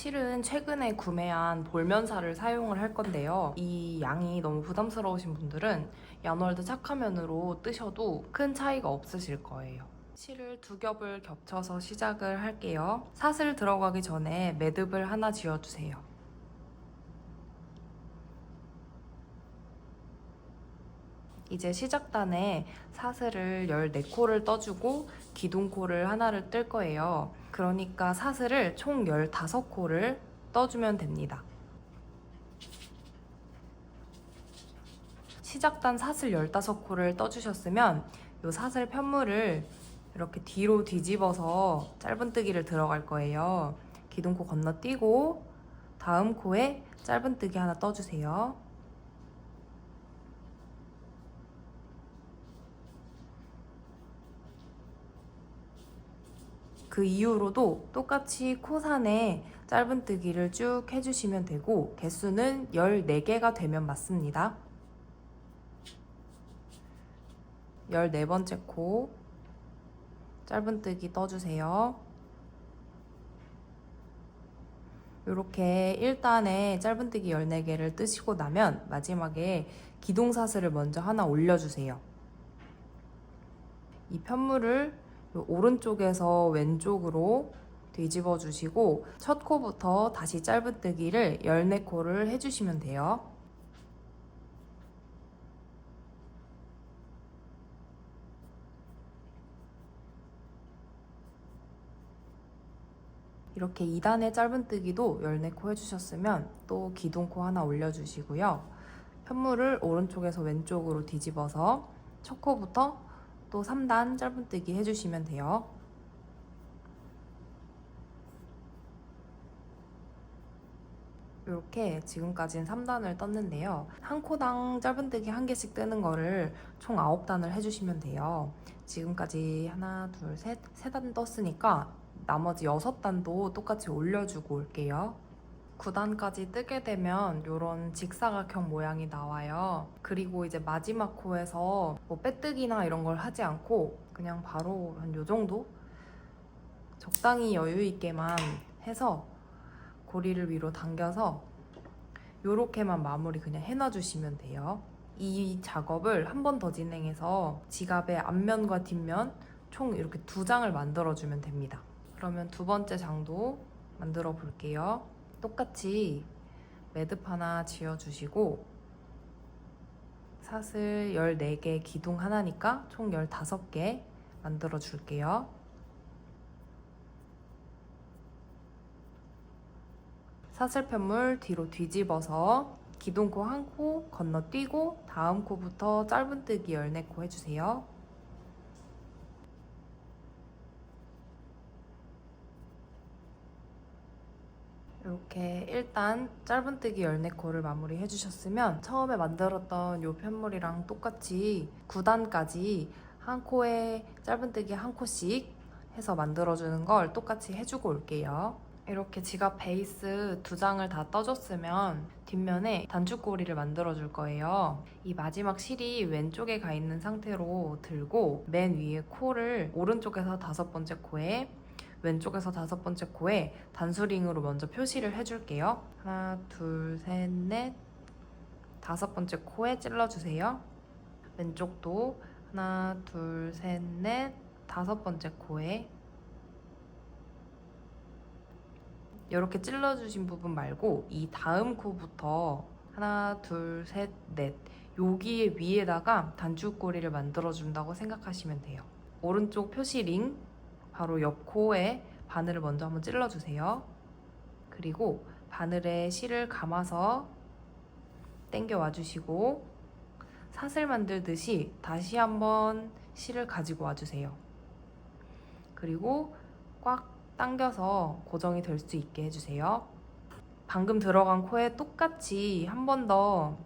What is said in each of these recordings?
실은 최근에 구매한 볼면사를 사용을 할 건데요. 이 양이 너무 부담스러우신 분들은 야널드 착화면으로 뜨셔도 큰 차이가 없으실 거예요. 실을 두 겹을 겹쳐서 시작을 할게요. 사슬 들어가기 전에 매듭을 하나 지어주세요. 이제 시작단에 사슬을 14코를 떠주고 기둥코를 하나를 뜰 거예요. 그러니까 사슬을 총 15코를 떠주면 됩니다. 시작단 사슬 15코를 떠주셨으면 이 사슬 편물을 이렇게 뒤로 뒤집어서 짧은뜨기를 들어갈 거예요. 기둥코 건너뛰고 다음 코에 짧은뜨기 하나 떠주세요. 그 이후로도 똑같이 코산에 짧은뜨기를 쭉 해주시면 되고 개수는 14개가 되면 맞습니다. 14번째 코 짧은뜨기 떠주세요. 이렇게 1단에 짧은뜨기 14개를 뜨시고 나면 마지막에 기둥사슬을 먼저 하나 올려주세요. 이 편물을 오른쪽에서 왼쪽으로 뒤집어 주시고 첫 코부터 다시 짧은뜨기를 14코를 해주시면 돼요. 이렇게 2단의 짧은뜨기도 14코 해주셨으면 또 기둥코 하나 올려주시고요. 편물을 오른쪽에서 왼쪽으로 뒤집어서 첫 코부터 또 3단 짧은뜨기 해주시면 돼요. 이렇게 지금까지는 3단을 떴는데요. 한 코당 짧은뜨기 1개씩 뜨는 거를 총 9단을 해주시면 돼요. 지금까지 하나, 둘, 셋, 3단 떴으니까 나머지 6단도 똑같이 올려주고 올게요. 9단까지 뜨게 되면 이런 직사각형 모양이 나와요. 그리고 이제 마지막 코에서 뭐 빼뜨기나 이런 걸 하지 않고 그냥 바로 한 요 정도? 적당히 여유 있게만 해서 고리를 위로 당겨서 요렇게만 마무리 그냥 해놔주시면 돼요. 이 작업을 한 번 더 진행해서 지갑의 앞면과 뒷면 총 이렇게 2장을 만들어주면 됩니다. 그러면 두 번째 장도 만들어 볼게요. 똑같이 매듭 하나 지어주시고 사슬 14개, 기둥 하나니까 총 15개 만들어 줄게요. 사슬 편물 뒤로 뒤집어서 기둥코 한 코 건너뛰고 다음 코부터 짧은뜨기 14코 해주세요. 이렇게 일단 짧은뜨기 14코를 마무리 해주셨으면 처음에 만들었던 이 편물이랑 똑같이 9단까지 한 코에 짧은뜨기 한 코씩 해서 만들어주는 걸 똑같이 해주고 올게요. 이렇게 지갑 베이스 2장을 다 떠줬으면 뒷면에 단추꼬리를 만들어줄 거예요. 이 마지막 실이 왼쪽에 가 있는 상태로 들고 맨 위에 코를 오른쪽에서 5번째 코에 왼쪽에서 5번째 코에 단수링으로 먼저 표시를 해줄게요. 하나, 둘, 셋, 넷, 5번째 코에 찔러주세요. 왼쪽도 하나, 둘, 셋, 넷, 5번째 코에 이렇게 찔러주신 부분 말고 이 다음 코부터 하나, 둘, 셋, 넷 여기에 위에다가 단추꼬리를 만들어준다고 생각하시면 돼요. 오른쪽 표시 링 바로 옆 코에 바늘을 먼저 한번 찔러주세요. 그리고 바늘에 실을 감아서 당겨 와주시고 사슬 만들듯이 다시 한번 실을 가지고 와주세요. 그리고 꽉 당겨서 고정이 될 수 있게 해주세요. 방금 들어간 코에 똑같이 한 번 더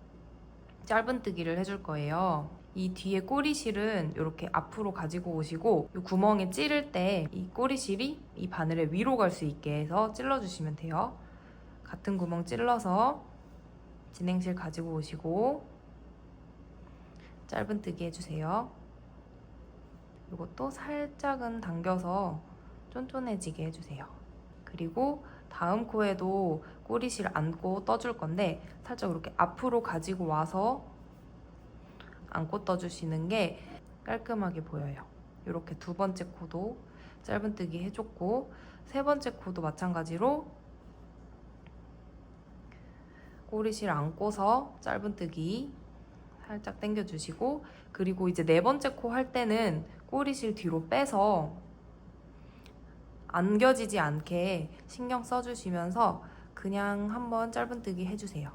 짧은뜨기를 해줄 거예요. 이 뒤에 꼬리실은 이렇게 앞으로 가지고 오시고 이 구멍에 찌를 때 이 꼬리실이 이 바늘의 위로 갈 수 있게 해서 찔러주시면 돼요. 같은 구멍 찔러서 진행실 가지고 오시고 짧은뜨기 해주세요. 이것도 살짝은 당겨서 쫀쫀해지게 해주세요. 그리고 다음 코에도 꼬리실 안고 떠줄 건데 살짝 이렇게 앞으로 가지고 와서 안고 떠주시는 게 깔끔하게 보여요. 이렇게 두 번째 코도 짧은뜨기 해줬고, 세 번째 코도 마찬가지로 꼬리실 안고서 짧은뜨기 살짝 당겨주시고, 그리고 이제 네 번째 코 할 때는 꼬리실 뒤로 빼서 안겨지지 않게 신경 써주시면서 그냥 한번 짧은뜨기 해주세요.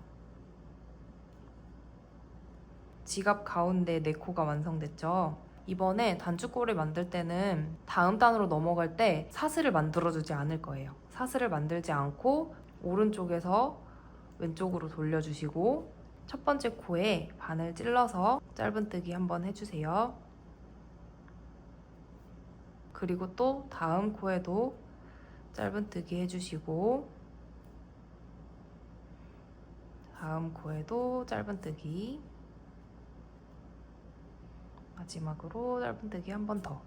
지갑 가운데 네 코가 완성됐죠? 이번에 단추꼬리 만들 때는 다음 단으로 넘어갈 때 사슬을 만들어주지 않을 거예요. 사슬을 만들지 않고 오른쪽에서 왼쪽으로 돌려주시고, 첫 번째 코에 바늘 찔러서 짧은뜨기 한번 해주세요. 그리고 또 다음 코에도 짧은뜨기 해주시고, 다음 코에도 짧은뜨기, 마지막으로 짧은뜨기 한 번 더.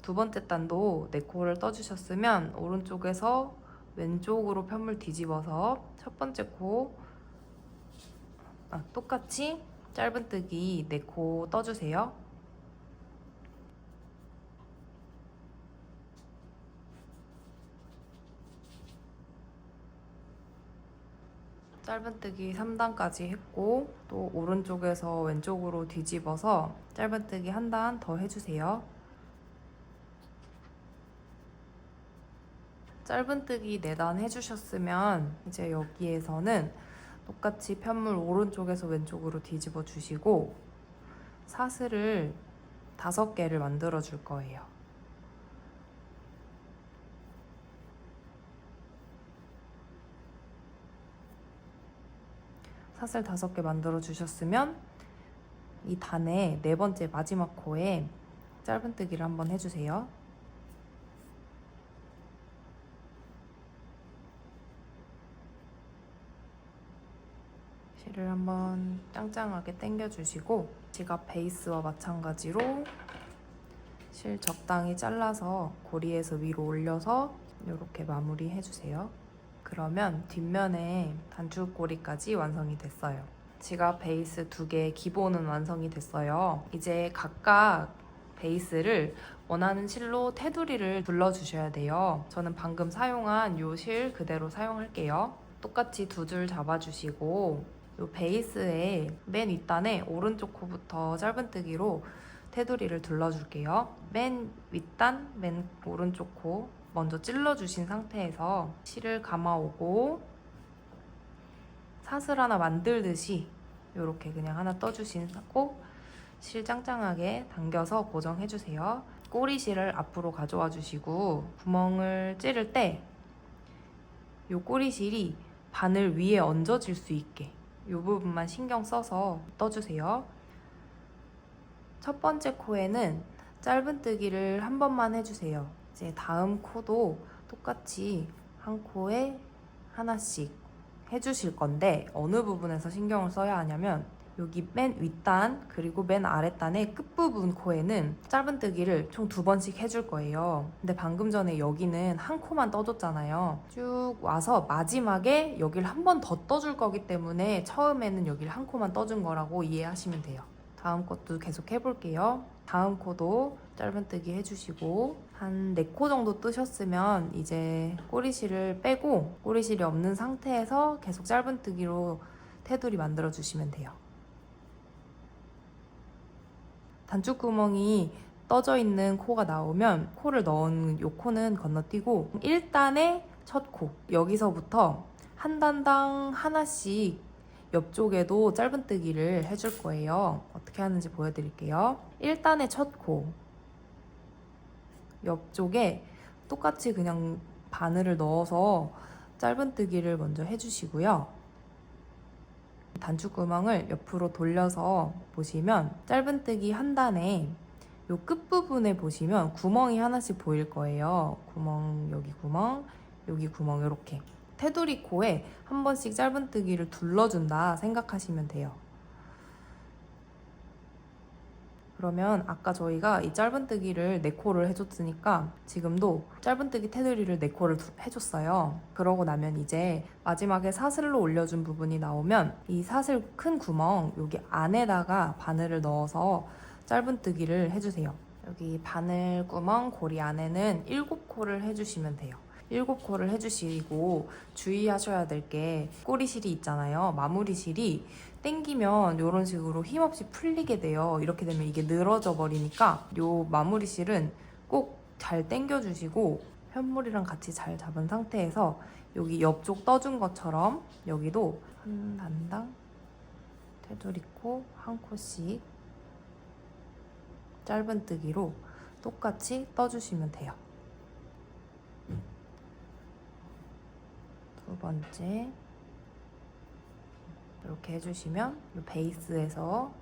두 번째 단도 네 코를 떠주셨으면 오른쪽에서 왼쪽으로 편물 뒤집어서 첫 번째 코 똑같이 짧은뜨기 네 코 떠주세요. 짧은뜨기 3단까지 했고, 또 오른쪽에서 왼쪽으로 뒤집어서 짧은뜨기 한 단 더 해주세요. 짧은뜨기 4단 해주셨으면 이제 여기에서는 똑같이 편물 오른쪽에서 왼쪽으로 뒤집어 주시고 사슬을 5개를 만들어 줄 거예요. 사슬 5개 만들어 주셨으면 이 단의 네 번째 마지막 코에 짧은뜨기를 한번 해주세요. 실을 한번 짱짱하게 당겨주시고, 지갑 베이스와 마찬가지로 실 적당히 잘라서 고리에서 위로 올려서 이렇게 마무리 해주세요. 그러면 뒷면에 단추꼬리까지 완성이 됐어요. 지갑 베이스 2개 기본은 완성이 됐어요. 이제 각각 베이스를 원하는 실로 테두리를 둘러주셔야 돼요. 저는 방금 사용한 이 실 그대로 사용할게요. 똑같이 2줄 잡아주시고 이 베이스의 맨 윗단에 오른쪽 코부터 짧은뜨기로 테두리를 둘러줄게요. 맨 윗단, 맨 오른쪽 코 먼저 찔러주신 상태에서 실을 감아오고 사슬 하나 만들듯이 이렇게 그냥 하나 떠주시고 실 짱짱하게 당겨서 고정해주세요. 꼬리실을 앞으로 가져와 주시고 구멍을 찌를 때 이 꼬리실이 바늘 위에 얹어질 수 있게 이 부분만 신경 써서 떠주세요. 첫 번째 코에는 짧은뜨기를 한 번만 해주세요. 이제 다음 코도 똑같이 한 코에 하나씩 해주실 건데 어느 부분에서 신경을 써야 하냐면 여기 맨 윗단 그리고 맨 아랫단의 끝부분 코에는 짧은뜨기를 총 2번씩 해줄 거예요. 근데 방금 전에 여기는 한 코만 떠줬잖아요. 쭉 와서 마지막에 여기를 한 번 더 떠줄 거기 때문에 처음에는 여기를 한 코만 떠준 거라고 이해하시면 돼요. 다음 것도 계속 해볼게요. 다음 코도 짧은뜨기 해주시고 한 4코 정도 뜨셨으면 이제 꼬리실을 빼고 꼬리실이 없는 상태에서 계속 짧은뜨기로 테두리 만들어 주시면 돼요. 단추구멍이 떠져 있는 코가 나오면 코를 넣은 이 코는 건너뛰고 1단의 첫 코, 여기서부터 한 단당 하나씩 옆쪽에도 짧은뜨기를 해줄 거예요. 어떻게 하는지 보여드릴게요. 1단의 첫 코 옆쪽에 똑같이 그냥 바늘을 넣어서 짧은뜨기를 먼저 해주시고요. 단추구멍을 옆으로 돌려서 보시면 짧은뜨기 한 단에 이 끝부분에 보시면 구멍이 하나씩 보일 거예요. 구멍, 여기 구멍, 여기 구멍 이렇게 테두리 코에 한 번씩 짧은뜨기를 둘러준다 생각하시면 돼요. 그러면 아까 저희가 이 짧은뜨기를 4코를 해줬으니까 지금도 짧은뜨기 테두리를 4코를 해줬어요. 그러고 나면 이제 마지막에 사슬로 올려준 부분이 나오면 이 사슬 큰 구멍 여기 안에다가 바늘을 넣어서 짧은뜨기를 해주세요. 여기 바늘 구멍 고리 안에는 7코를 해주시면 돼요. 7코를 해주시고 주의하셔야 될 게 꼬리실이 있잖아요. 마무리실이 당기면 이런 식으로 힘없이 풀리게 돼요. 이렇게 되면 이게 늘어져 버리니까 이 마무리실은 꼭 잘 당겨주시고 편물이랑 같이 잘 잡은 상태에서 여기 옆쪽 떠준 것처럼 여기도 한 단당 테두리 코 한 코씩 짧은뜨기로 똑같이 떠주시면 돼요. 두 번째 이렇게 해주시면 이 베이스에서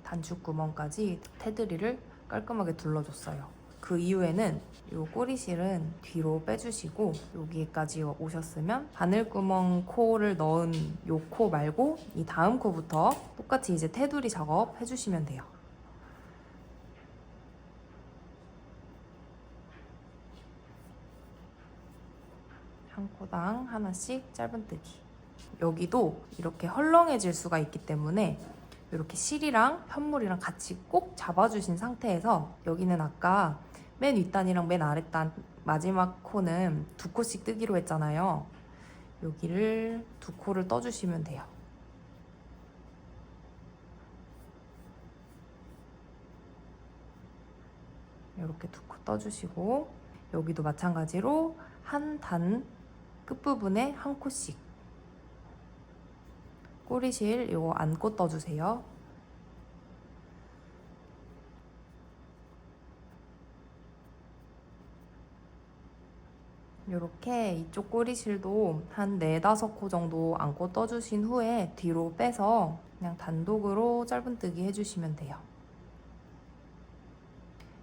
단축 구멍까지 테두리를 깔끔하게 둘러줬어요. 그 이후에는 이 꼬리실은 뒤로 빼주시고 여기까지 오셨으면 바늘구멍 코를 넣은 이 코 말고 이 다음 코부터 똑같이 이제 테두리 작업 해주시면 돼요. 한 코당 하나씩 짧은뜨기. 여기도 이렇게 헐렁해질 수가 있기 때문에 이렇게 실이랑 편물이랑 같이 꼭 잡아주신 상태에서 여기는 아까 맨 윗단이랑 맨 아랫단 마지막 코는 2코씩 뜨기로 했잖아요. 여기를 2코를 떠주시면 돼요. 이렇게 2코 떠주시고 여기도 마찬가지로 한 단 끝부분에 한 코씩 꼬리실 이거 안고 떠주세요. 이렇게 이쪽 꼬리실도 한 4-5코 정도 안고 떠주신 후에 뒤로 빼서 그냥 단독으로 짧은뜨기 해주시면 돼요.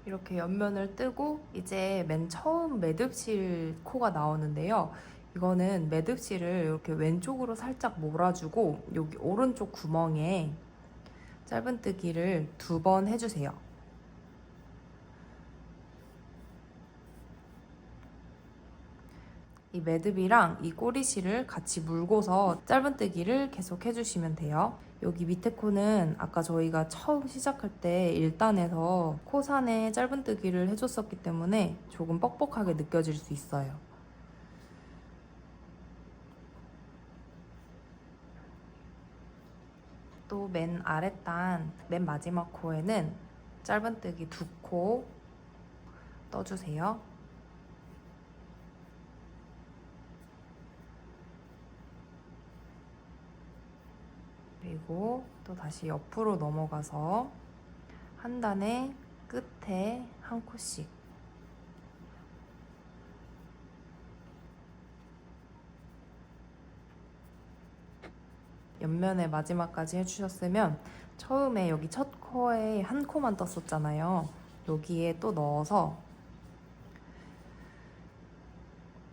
이렇게 옆면을 뜨고 이제 맨 처음 매듭실 코가 나오는데요. 이거는 매듭실을 이렇게 왼쪽으로 살짝 몰아주고 여기 오른쪽 구멍에 짧은뜨기를 2번 해주세요. 이 매듭이랑 이 꼬리실을 같이 물고서 짧은뜨기를 계속 해주시면 돼요. 여기 밑에 코는 아까 저희가 처음 시작할 때 1단에서 코산에 짧은뜨기를 해줬었기 때문에 조금 뻑뻑하게 느껴질 수 있어요. 또 맨 아랫단, 맨 마지막 코에는 짧은뜨기 2코 떠주세요. 그리고 또 다시 옆으로 넘어가서 한 단의 끝에 한 코씩 옆면에 마지막까지 해주셨으면 처음에 여기 첫 코에 한 코만 떴었잖아요. 여기에 또 넣어서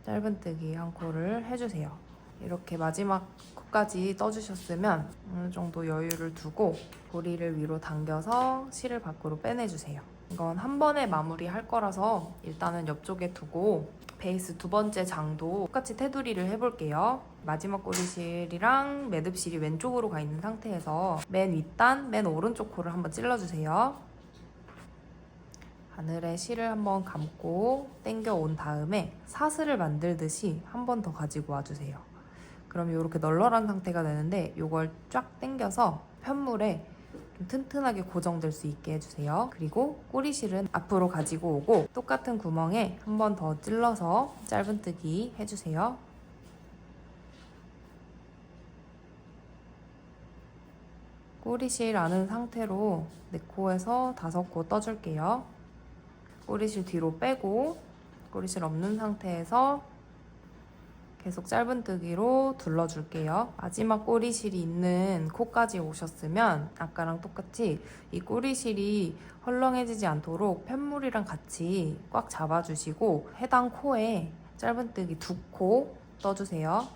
짧은뜨기 한 코를 해주세요. 이렇게 마지막 코까지 떠주셨으면 어느 정도 여유를 두고 고리를 위로 당겨서 실을 밖으로 빼내주세요. 이건 한 번에 마무리할 거라서 일단은 옆쪽에 두고 베이스 2번째 장도 똑같이 테두리를 해볼게요. 마지막 꼬리실이랑 매듭실이 왼쪽으로 가 있는 상태에서 맨 윗단, 맨 오른쪽 코를 한번 찔러주세요. 바늘에 실을 한번 감고 당겨 온 다음에 사슬을 만들듯이 한 번 더 가지고 와주세요. 그럼 이렇게 널널한 상태가 되는데 이걸 쫙 당겨서 편물에 좀 튼튼하게 고정될 수 있게 해주세요. 그리고 꼬리실은 앞으로 가지고 오고 똑같은 구멍에 한 번 더 찔러서 짧은뜨기 해주세요. 꼬리실 안은 상태로 4코에서 5코 떠줄게요. 꼬리실 뒤로 빼고 꼬리실 없는 상태에서 계속 짧은뜨기로 둘러줄게요. 마지막 꼬리실이 있는 코까지 오셨으면 아까랑 똑같이 이 꼬리실이 헐렁해지지 않도록 편물이랑 같이 꽉 잡아주시고 해당 코에 짧은뜨기 2코 떠주세요.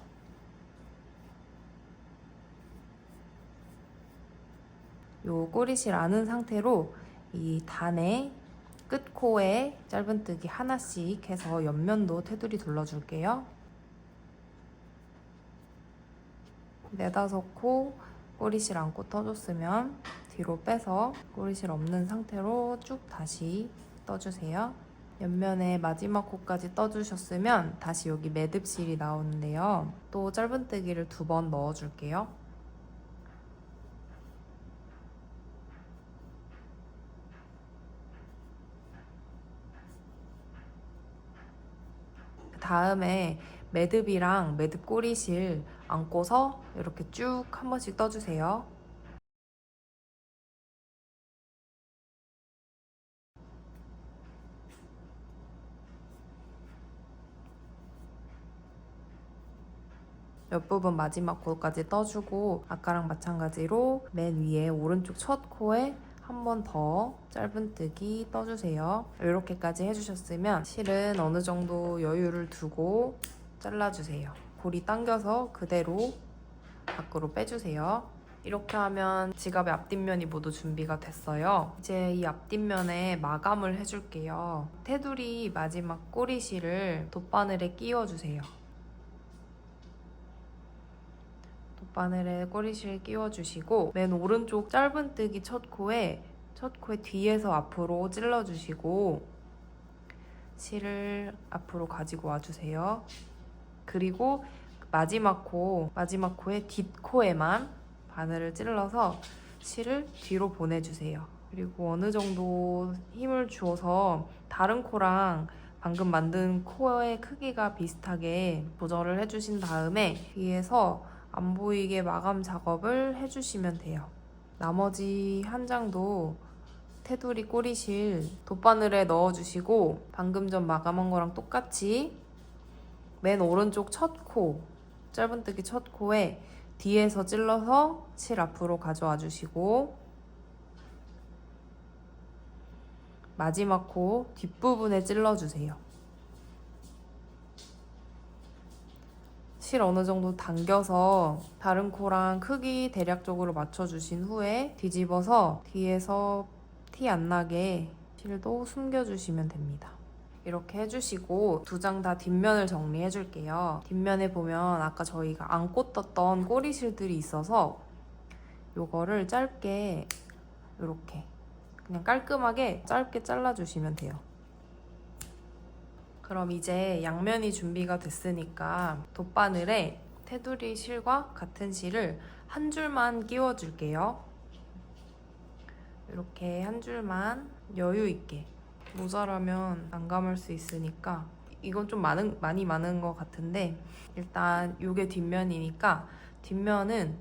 요 꼬리실 안은 상태로 이 단의 끝코에 짧은뜨기 하나씩 해서 옆면도 테두리 둘러줄게요. 4~5코 꼬리실 안고 떠줬으면 뒤로 빼서 꼬리실 없는 상태로 쭉 다시 떠주세요. 옆면에 마지막 코까지 떠주셨으면 다시 여기 매듭실이 나오는데요. 또 짧은뜨기를 2번 넣어줄게요. 다음에 매듭이랑 매듭 꼬리실 안고서 이렇게 쭉 한 번씩 떠주세요. 옆부분 마지막 코까지 떠주고 아까랑 마찬가지로 맨 위에 오른쪽 첫 코에 한 번 더 짧은뜨기 떠주세요. 이렇게까지 해주셨으면 실은 어느 정도 여유를 두고 잘라주세요. 고리 당겨서 그대로 밖으로 빼주세요. 이렇게 하면 지갑의 앞뒷면이 모두 준비가 됐어요. 이제 이 앞뒷면에 마감을 해줄게요. 테두리 마지막 꼬리실을 돗바늘에 끼워주세요. 돗바늘에 꼬리실 끼워주시고 맨 오른쪽 짧은뜨기 첫 코에 뒤에서 앞으로 찔러주시고 실을 앞으로 가지고 와주세요. 그리고 마지막 코의 뒷코에만 바늘을 찔러서 실을 뒤로 보내주세요. 그리고 어느 정도 힘을 주어서 다른 코랑 방금 만든 코의 크기가 비슷하게 조절을 해주신 다음에 뒤에서 안 보이게 마감 작업을 해주시면 돼요. 나머지 한 장도 테두리 꼬리실 돗바늘에 넣어주시고 방금 전 마감한 거랑 똑같이 맨 오른쪽 첫 코, 짧은뜨기 첫 코에 뒤에서 찔러서 실 앞으로 가져와 주시고 마지막 코 뒷부분에 찔러주세요. 실 어느 정도 당겨서 다른 코랑 크기 대략적으로 맞춰주신 후에 뒤집어서 뒤에서 티 안 나게 실도 숨겨주시면 됩니다. 이렇게 해주시고 2장 다 뒷면을 정리해 줄게요. 뒷면에 보면 아까 저희가 안고 떴던 꼬리실들이 있어서 요거를 짧게 이렇게 그냥 깔끔하게 짧게 잘라주시면 돼요. 그럼 이제 양면이 준비가 됐으니까 돗바늘에 테두리 실과 같은 실을 한 줄만 끼워줄게요. 이렇게 한 줄만 여유 있게. 모자라면 안 감을 수 있으니까 이건 좀 많이 많은 것 같은데 일단 이게 뒷면이니까 뒷면은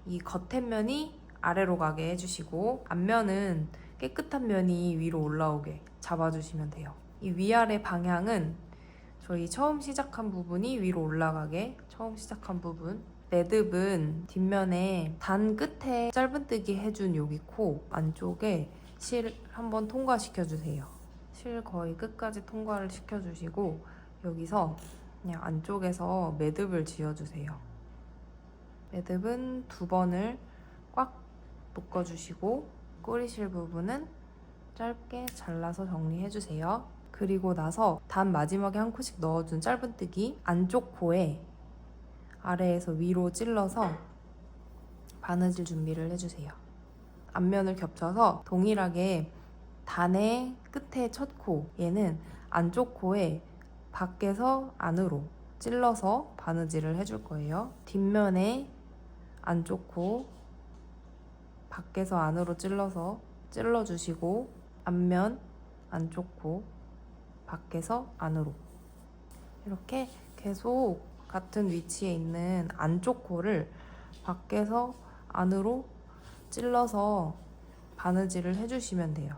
이 겉에 면이 아래로 가게 해주시고 앞면은 깨끗한 면이 위로 올라오게 잡아주시면 돼요. 이 위아래 방향은 저희 처음 시작한 부분이 위로 올라가게 처음 시작한 부분 매듭은 뒷면에 단 끝에 짧은뜨기 해준 여기 코 안쪽에 실 한번 통과시켜주세요. 실 거의 끝까지 통과를 시켜주시고 여기서 그냥 안쪽에서 매듭을 지어주세요. 매듭은 2번을 꽉 묶어주시고 꼬리실 부분은 짧게 잘라서 정리해주세요. 그리고 나서 단 마지막에 한 코씩 넣어준 짧은뜨기 안쪽 코에 아래에서 위로 찔러서 바느질 준비를 해주세요. 앞면을 겹쳐서 동일하게 단의 끝에 첫 코, 얘는 안쪽 코에 밖에서 안으로 찔러서 바느질을 해줄 거예요. 뒷면에 안쪽 코, 밖에서 안으로 찔러주시고 앞면 안쪽 코, 밖에서 안으로 이렇게 계속 같은 위치에 있는 안쪽 코를 밖에서 안으로 찔러서 바느질을 해주시면 돼요.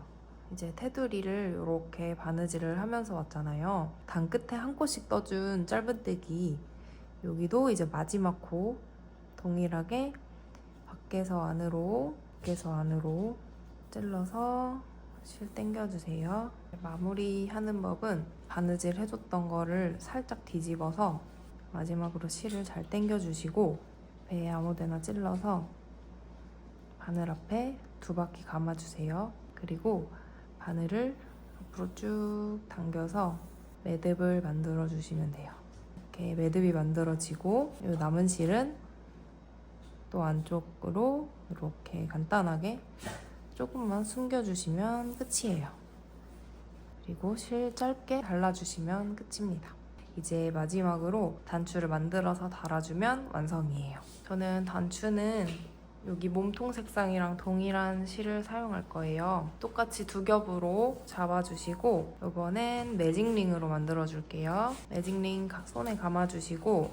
이제 테두리를 이렇게 바느질을 하면서 왔잖아요. 단 끝에 한 코씩 떠준 짧은뜨기 여기도 이제 마지막 코 동일하게 밖에서 안으로 찔러서 실 당겨주세요. 마무리하는 법은 바느질 해줬던 거를 살짝 뒤집어서 마지막으로 실을 잘 당겨주시고 배에 아무데나 찔러서 바늘 앞에 2바퀴 감아주세요. 그리고 바늘을 앞으로 쭉 당겨서 매듭을 만들어 주시면 돼요. 이렇게 매듭이 만들어지고 이 남은 실은 또 안쪽으로 이렇게 간단하게 조금만 숨겨주시면 끝이에요. 그리고 실 짧게 잘라주시면 끝입니다. 이제 마지막으로 단추를 만들어서 달아주면 완성이에요. 저는 단추는 여기 몸통 색상이랑 동일한 실을 사용할 거예요. 똑같이 두 겹으로 잡아주시고 이번엔 매직링으로 만들어줄게요. 매직링 각 손에 감아주시고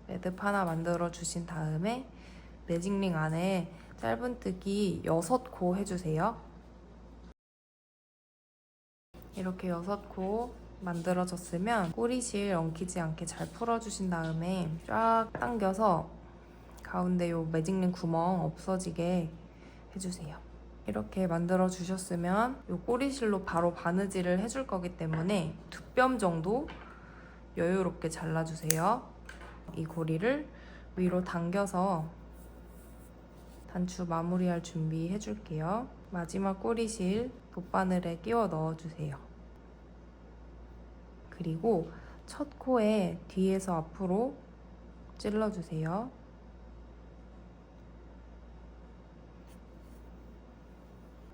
매듭 하나 만들어주신 다음에 매직링 안에 짧은뜨기 6코 해주세요. 이렇게 6코 만들어졌으면 꼬리실 엉키지 않게 잘 풀어주신 다음에 쫙 당겨서 가운데 요 매직링 구멍 없어지게 해주세요. 이렇게 만들어 주셨으면 요 꼬리실로 바로 바느질을 해줄 거기 때문에 2뼘 정도 여유롭게 잘라주세요. 이 고리를 위로 당겨서 단추 마무리할 준비 해줄게요. 마지막 꼬리실 돗바늘에 끼워 넣어주세요. 그리고 첫 코에 뒤에서 앞으로 찔러주세요.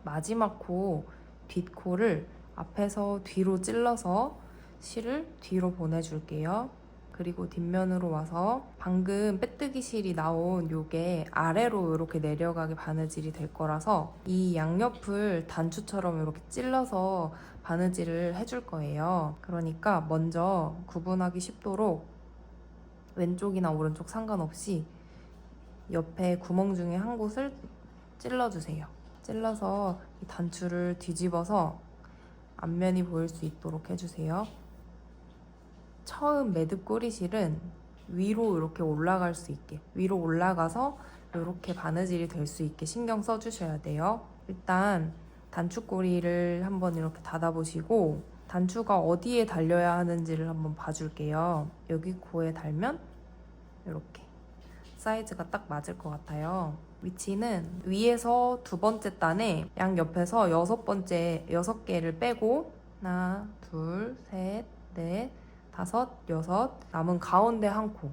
마지막 코, 뒷코를 앞에서 뒤로 찔러서 실을 뒤로 보내줄게요. 그리고 뒷면으로 와서 방금 빼뜨기 실이 나온 요게 아래로 이렇게 내려가게 바느질이 될 거라서 이 양옆을 단추처럼 이렇게 찔러서 바느질을 해줄 거예요. 그러니까 먼저 구분하기 쉽도록 왼쪽이나 오른쪽 상관없이 옆에 구멍 중에 한 곳을 찔러주세요. 찔러서 이 단추를 뒤집어서 앞면이 보일 수 있도록 해주세요. 처음 매듭 꼬리실은 위로 이렇게 올라갈 수 있게, 위로 올라가서 이렇게 바느질이 될 수 있게 신경 써주셔야 돼요. 일단 단추꼬리를 한번 이렇게 닫아보시고 단추가 어디에 달려야 하는지를 한번 봐줄게요. 여기 코에 달면 이렇게 사이즈가 딱 맞을 것 같아요. 위치는 위에서 2번째 단에 양옆에서 6개를 빼고 하나, 둘, 셋, 넷, 5, 6 남은 가운데 한 코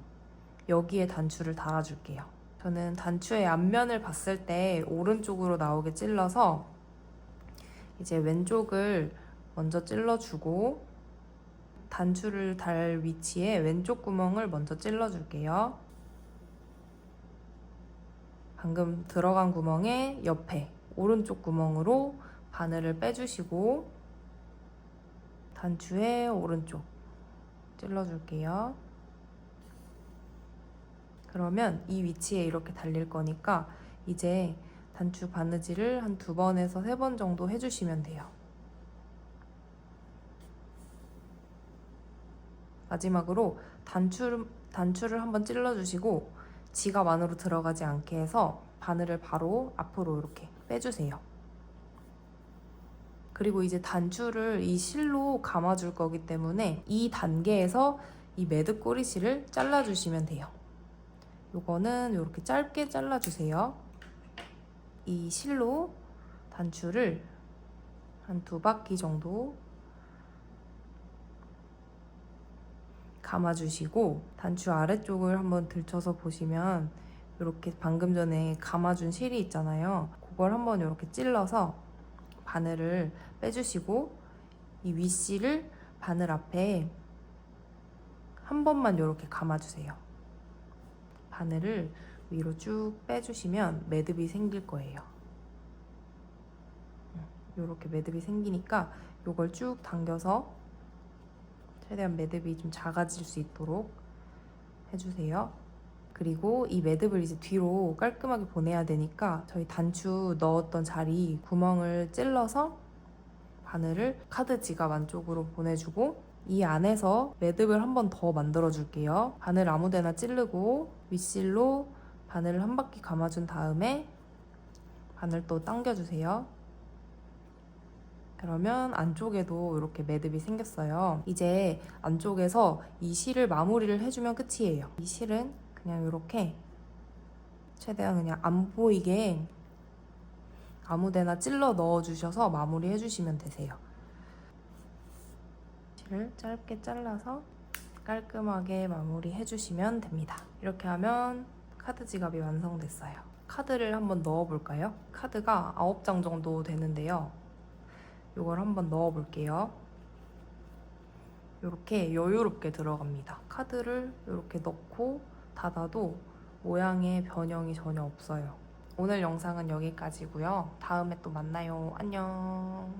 여기에 단추를 달아줄게요. 저는 단추의 앞면을 봤을 때 오른쪽으로 나오게 찔러서 이제 왼쪽을 먼저 찔러주고 단추를 달 위치에 왼쪽 구멍을 먼저 찔러줄게요. 방금 들어간 구멍의 옆에 오른쪽 구멍으로 바늘을 빼주시고 단추의 오른쪽 찔러줄게요. 그러면 이 위치에 이렇게 달릴 거니까 이제 단추 바느질을 한 2번에서 3번 정도 해주시면 돼요. 마지막으로 단추를 한번 찔러주시고 지갑 안으로 들어가지 않게 해서 바늘을 바로 앞으로 이렇게 빼주세요. 그리고 이제 단추를 이 실로 감아줄 거기 때문에 이 단계에서 이 매듭 꼬리실을 잘라주시면 돼요. 요거는 이렇게 짧게 잘라주세요. 이 실로 단추를 한 2바퀴 정도 감아주시고 단추 아래쪽을 한번 들쳐서 보시면 이렇게 방금 전에 감아준 실이 있잖아요. 그걸 한번 이렇게 찔러서 바늘을 빼주시고 이 윗실을 바늘 앞에 한 번만 이렇게 감아주세요. 바늘을 위로 쭉 빼주시면 매듭이 생길 거예요. 이렇게 매듭이 생기니까 이걸 쭉 당겨서 최대한 매듭이 좀 작아질 수 있도록 해주세요. 그리고 이 매듭을 이제 뒤로 깔끔하게 보내야 되니까 저희 단추 넣었던 자리 구멍을 찔러서 바늘을 카드 지갑 안쪽으로 보내주고 이 안에서 매듭을 한 번 더 만들어 줄게요. 바늘 아무데나 찌르고 윗실로 바늘을 한 바퀴 감아준 다음에 바늘 또 당겨주세요. 그러면 안쪽에도 이렇게 매듭이 생겼어요. 이제 안쪽에서 이 실을 마무리를 해주면 끝이에요. 이 실은 그냥 이렇게 최대한 그냥 안 보이게 아무데나 찔러 넣어주셔서 마무리 해주시면 되세요. 를 짧게 잘라서 깔끔하게 마무리 해주시면 됩니다. 이렇게 하면 카드 지갑이 완성됐어요. 카드를 한번 넣어볼까요? 카드가 9장 정도 되는데요. 이걸 한번 넣어볼게요. 이렇게 여유롭게 들어갑니다. 카드를 이렇게 넣고 닫아도 모양의 변형이 전혀 없어요. 오늘 영상은 여기까지고요. 다음에 또 만나요. 안녕.